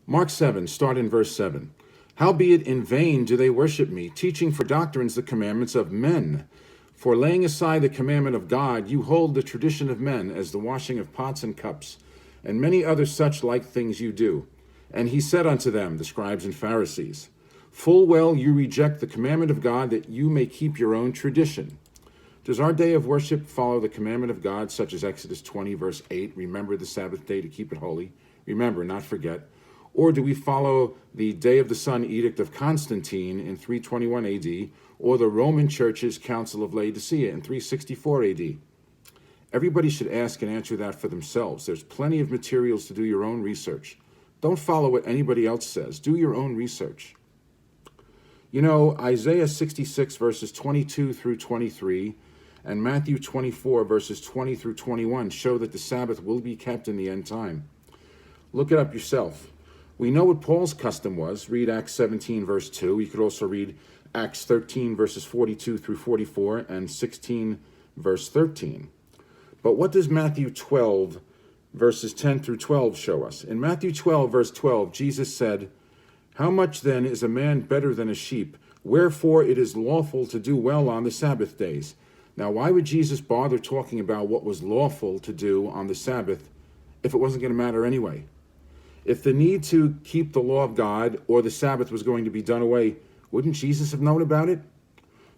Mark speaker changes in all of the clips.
Speaker 1: Mark 7, start in verse 7. Howbeit in vain do they worship me, teaching for doctrines the commandments of men. For laying aside the commandment of God, you hold the tradition of men, as the washing of pots and cups, and many other such like things you do. And he said unto them, the scribes and Pharisees, Full well you reject the commandment of God, that you may keep your own tradition. Does our day of worship follow the commandment of God, such as Exodus 20, verse 8, remember the Sabbath day to keep it holy? Remember, not forget. Or do we follow the Day of the Sun Edict of Constantine in 321 AD, or the Roman Church's Council of Laodicea in 364 AD? Everybody should ask and answer that for themselves. There's plenty of materials to do your own research. Don't follow what anybody else says. Do your own research. You know, Isaiah 66 verses 22 through 23 and Matthew 24 verses 20 through 21 show that the Sabbath will be kept in the end time. Look it up yourself. We know what Paul's custom was. Read Acts 17 verse 2. You could also read Acts 13 verses 42 through 44 and 16 verse 13. But what does Matthew 12 verses 10 through 12 show us? In Matthew 12 verse 12, Jesus said, How much then is a man better than a sheep? Wherefore it is lawful to do well on the Sabbath days. Now, why would Jesus bother talking about what was lawful to do on the Sabbath if it wasn't going to matter anyway? If the need to keep the law of God or the Sabbath was going to be done away, wouldn't Jesus have known about it?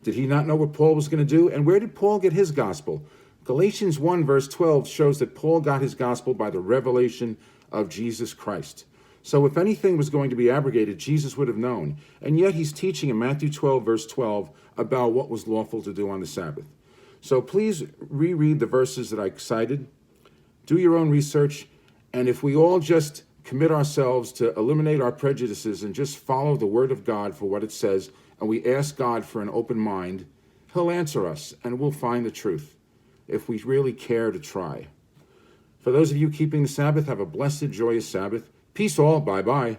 Speaker 1: Did he not know what Paul was going to do? And where did Paul get his gospel? Galatians 1 verse 12 shows that Paul got his gospel by the revelation of Jesus Christ. So if anything was going to be abrogated, Jesus would have known. And yet he's teaching in Matthew 12 verse 12 about what was lawful to do on the Sabbath. So please reread the verses that I cited. Do your own research. And if we all just commit ourselves to eliminate our prejudices and just follow the word of God for what it says, and we ask God for an open mind, he'll answer us and we'll find the truth if we really care to try. For those of you keeping the Sabbath, have a blessed, joyous Sabbath. Peace all. Bye-bye.